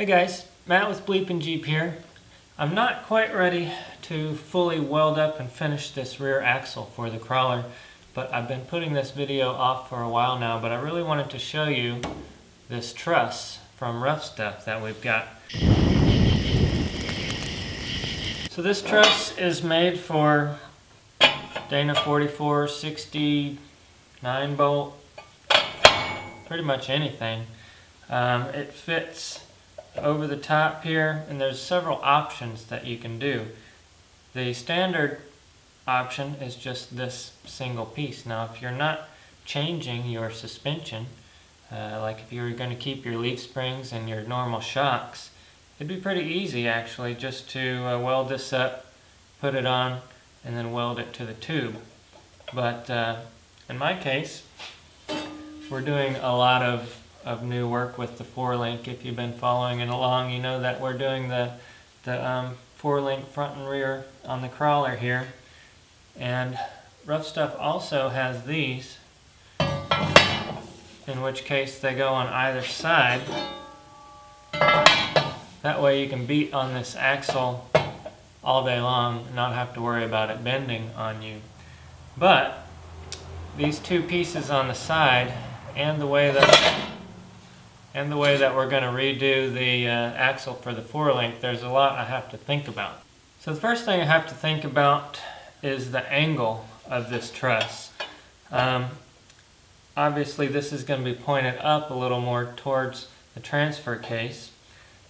Hey guys, Matt with BleepinJeep here. I'm not quite ready to fully weld up and finish this rear axle for the crawler, but I've been putting this video off for a while now, but I really wanted to show you this truss from Ruff stuff that we've got. So this truss is made for Dana 44, 60, 9-bolt, pretty much anything. It fits over the top here, and there's several options that you can do. The standard option is just this single piece. Now if you're not changing your suspension, like if you were going to keep your leaf springs and your normal shocks, it'd be pretty easy actually just to weld this up, put it on, and then weld it to the tube. But in my case, we're doing a lot of new work with the 4-link. If you've been following it along, you know that we're doing the 4-link front and rear on the crawler here. And Ruff Stuff also has these, in which case they go on either side. That way you can beat on this axle all day long and not have to worry about it bending on you. But these two pieces on the side and the way that we're going to redo the axle for the 4-link, there's a lot I have to think about. So the first thing I have to think about is the angle of this truss. Obviously this is going to be pointed up a little more towards the transfer case.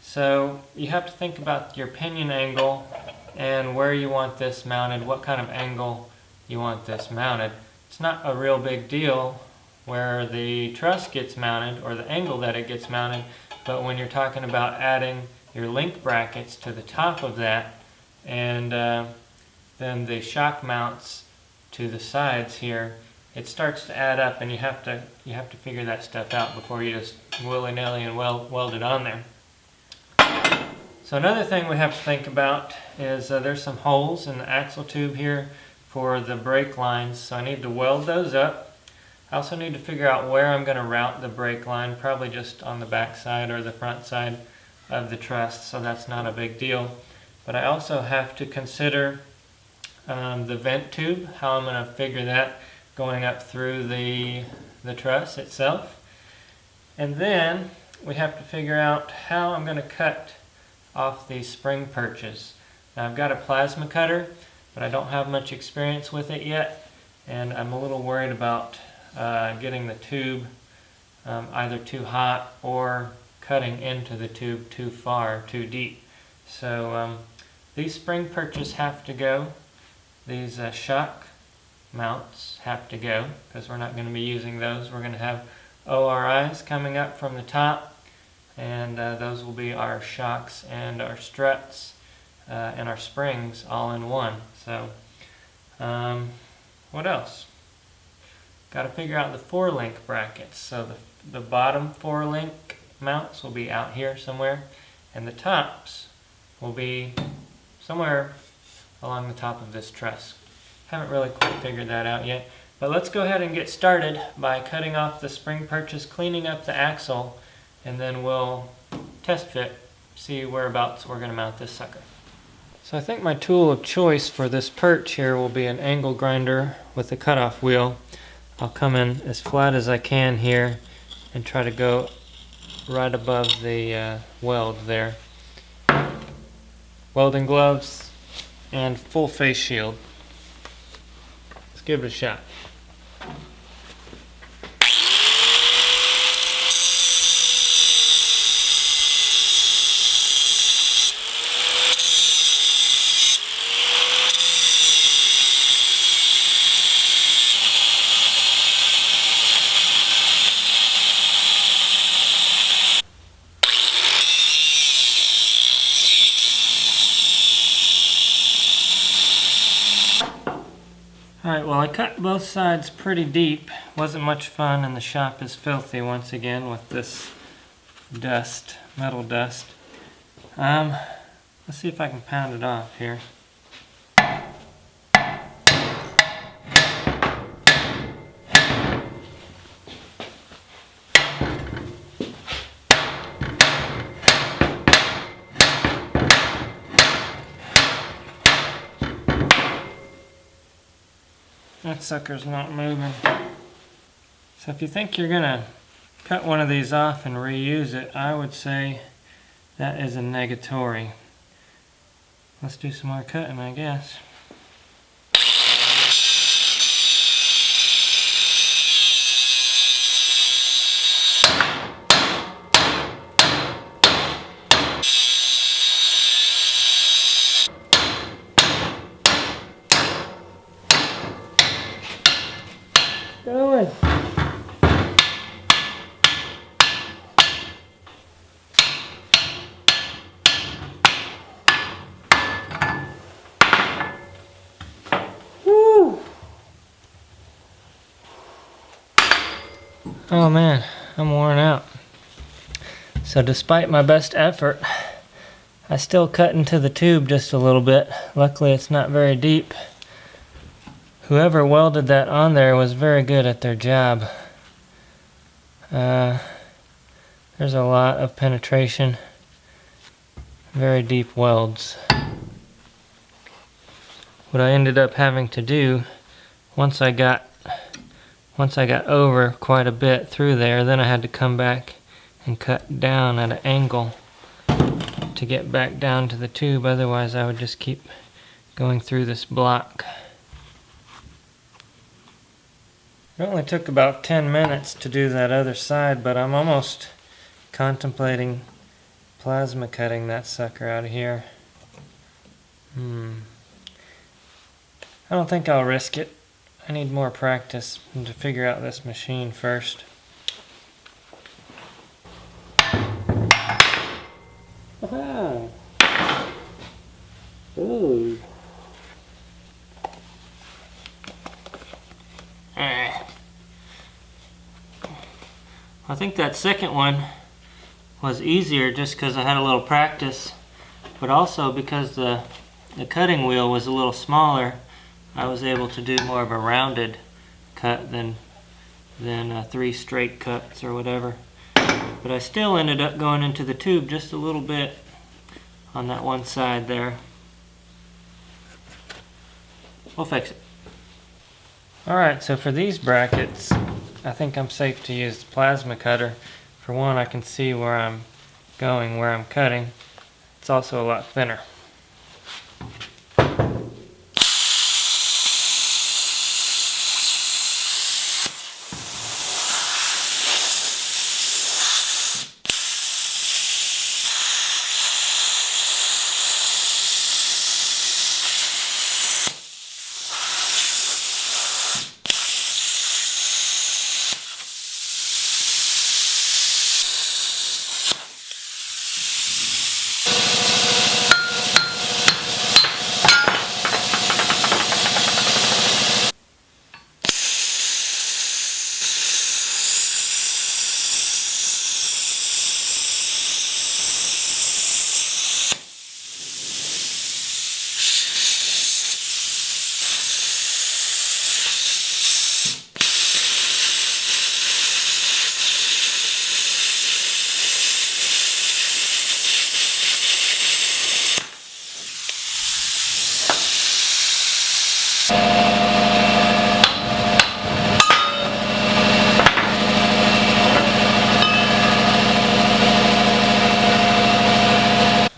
So you have to think about your pinion angle and where you want this mounted, what kind of angle you want this mounted. It's not a real big deal where the truss gets mounted or the angle that it gets mounted, but when you're talking about adding your link brackets to the top of that and then the shock mounts to the sides here, it starts to add up, and you have to figure that stuff out before you just willy-nilly and weld it on there. So another thing we have to think about is there's some holes in the axle tube here for the brake lines, so I need to weld those up. I also need to figure out where I'm going to route the brake line, probably just on the back side or the front side of the truss, so that's not a big deal. But I also have to consider the vent tube, how I'm going to figure that going up through the truss itself. And then we have to figure out how I'm going to cut off these spring perches. Now I've got a plasma cutter, but I don't have much experience with it yet, and I'm a little worried about getting the tube either too hot or cutting into the tube too far, too deep. So these spring perches have to go. These shock mounts have to go because we're not going to be using those. We're going to have ORIs coming up from the top, and those will be our shocks and our struts and our springs all in one. So what else? Got to figure out the 4-link brackets. So the bottom 4-link mounts will be out here somewhere, and the tops will be somewhere along the top of this truss. Haven't really quite figured that out yet, but let's go ahead and get started by cutting off the spring perches, cleaning up the axle, and then we'll test fit, see whereabouts we're going to mount this sucker. So I think my tool of choice for this perch here will be an angle grinder with a cutoff wheel. I'll come in as flat as I can here and try to go right above the weld there. Welding gloves and full face shield. Let's give it a shot. Alright, well I cut both sides pretty deep. Wasn't much fun, and the shop is filthy once again with this dust, metal dust. Let's see if I can pound it off here. That sucker's not moving. So if you think you're gonna cut one of these off and reuse it, I would say that is a negatory. Let's do some more cutting, I guess. Going. Woo. Oh man, I'm worn out. So despite my best effort, I still cut into the tube just a little bit. Luckily it's not very deep. Whoever welded that on there was very good at their job. There's a lot of penetration, very deep welds. What I ended up having to do, once I got over quite a bit through there, then I had to come back and cut down at an angle to get back down to the tube, otherwise I would just keep going through this block. It only took about 10 minutes to do that other side, but I'm almost contemplating plasma cutting that sucker out of here. I don't think I'll risk it. I need more practice to figure out this machine first. Aha! Ooh. I think that second one was easier just because I had a little practice, but also because the cutting wheel was a little smaller, I was able to do more of a rounded cut than 3 straight cuts or whatever. But I still ended up going into the tube just a little bit on that one side there. We'll fix it. Alright, so for these brackets, I think I'm safe to use the plasma cutter. For one, I can see where I'm going, where I'm cutting. It's also a lot thinner.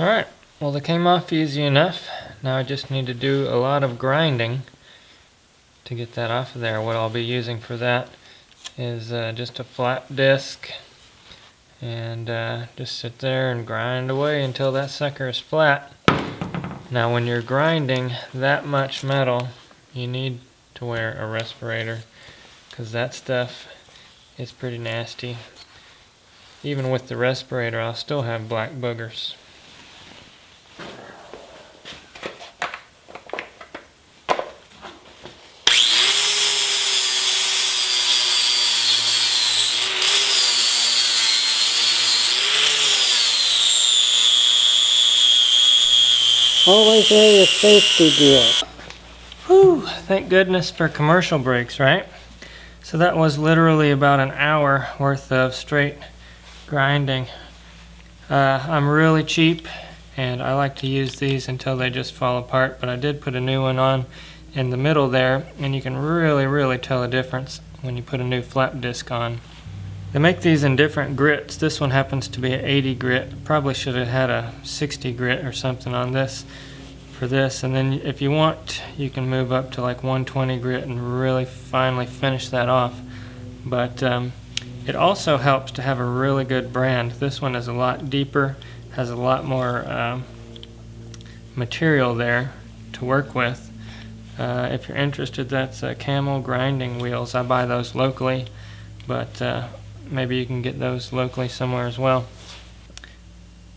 Alright, well they came off easy enough. Now I just need to do a lot of grinding to get that off of there. What I'll be using for that is just a flat disc, and just sit there and grind away until that sucker is flat. Now when you're grinding that much metal, you need to wear a respirator, because that stuff is pretty nasty. Even with the respirator, I'll still have black boogers. Always wear your safety gear. Whew, thank goodness for commercial brakes, right? So that was literally about an hour worth of straight grinding. I'm really cheap and I like to use these until they just fall apart, but I did put a new one on in the middle there, and you can really tell a difference when you put a new flap disc on. They make these in different grits. This one happens to be an 80 grit. Probably should have had a 60 grit or something on this for this, and then if you want you can move up to like 120 grit and really finally finish that off. But it also helps to have a really good brand. This one is a lot deeper, has a lot more material there to work with. If you're interested, that's Camel grinding wheels. I buy those locally, but maybe you can get those locally somewhere as well.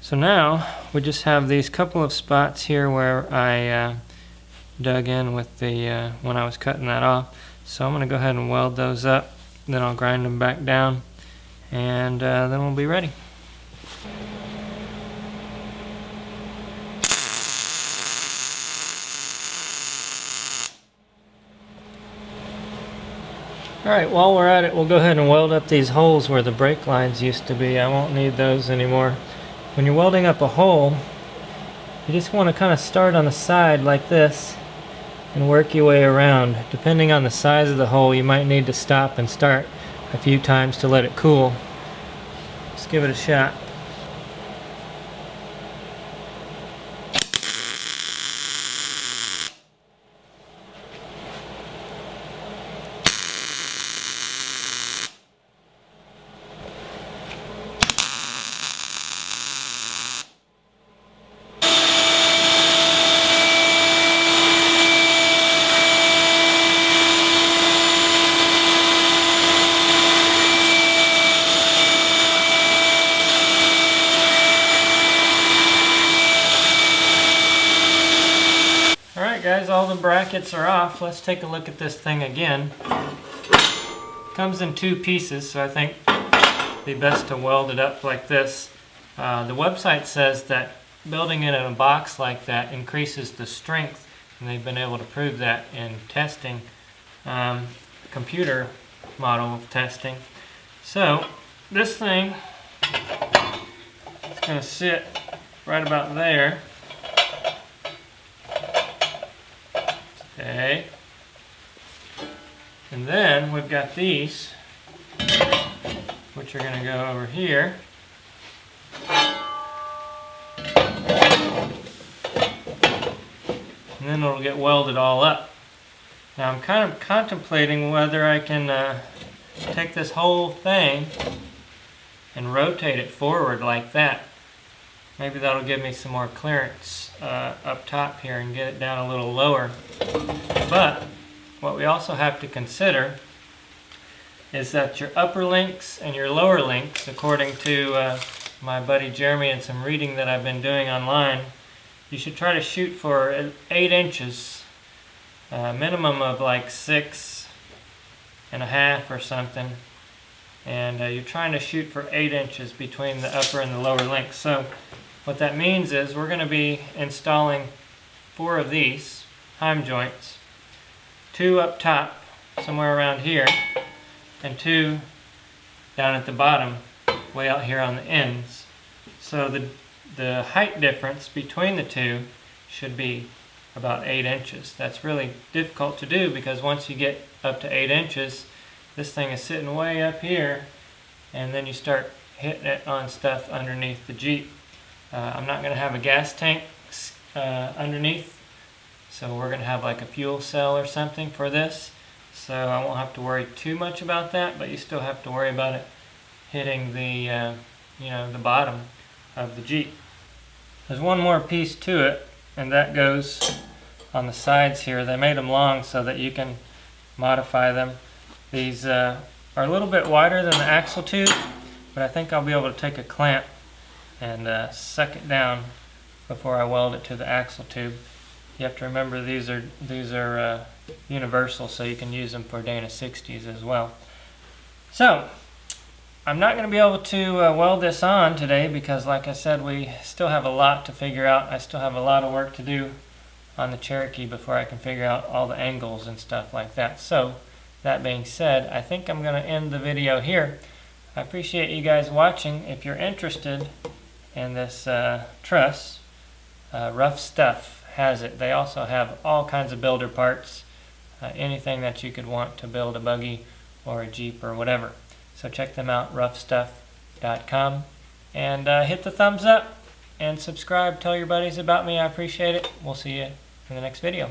So now we just have these couple of spots here where I dug in with the when I was cutting that off. So I'm going to go ahead and weld those up. Then I'll grind them back down, and then we'll be ready. Alright, while we're at it, we'll go ahead and weld up these holes where the brake lines used to be. I won't need those anymore. When you're welding up a hole, you just want to kind of start on the side like this and work your way around. Depending on the size of the hole, you might need to stop and start a few times to let it cool. Let's give it a shot. Guys, all the brackets are off. Let's take a look at this thing again. Comes in two pieces, so I think it'd be best to weld it up like this. The website says that building it in a box like that increases the strength, and they've been able to prove that in testing, computer model testing. So this thing is going to sit right about there. Okay, and then we've got these, which are going to go over here. And then it'll get welded all up. Now I'm kind of contemplating whether I can take this whole thing and rotate it forward like that. Maybe that'll give me some more clearance up top here and get it down a little lower. But what we also have to consider is that your upper links and your lower links, according to my buddy Jeremy and some reading that I've been doing online, you should try to shoot for 8 inches, minimum of like 6.5 or something. And you're trying to shoot for 8 inches between the upper and the lower links. So what that means is we're going to be installing 4 of these heim joints, 2 up top somewhere around here, and 2 down at the bottom way out here on the ends. So the height difference between the two should be about 8 inches. That's really difficult to do because once you get up to 8 inches, this thing is sitting way up here, and then you start hitting it on stuff underneath the Jeep. I'm not going to have a gas tank underneath, so we're going to have like a fuel cell or something for this, so I won't have to worry too much about that, but you still have to worry about it hitting the the bottom of the Jeep. There's one more piece to it, and that goes on the sides here. They made them long so that you can modify them. These are a little bit wider than the axle tube, but I think I'll be able to take a clamp and suck it down before I weld it to the axle tube. You have to remember these are universal, so you can use them for Dana 60s as well. So I'm not going to be able to weld this on today because, like I said, we still have a lot to figure out. I still have a lot of work to do on the Cherokee before I can figure out all the angles and stuff like that. So that being said, I think I'm going to end the video here. I appreciate you guys watching. If you're interested in this truss, Ruff Stuff has it. They also have all kinds of builder parts. anything that you could want to build a buggy or a Jeep or whatever. So check them out, ruffstuff.com, and hit the thumbs up and subscribe. Tell your buddies about me. I appreciate it. We'll see you in the next video.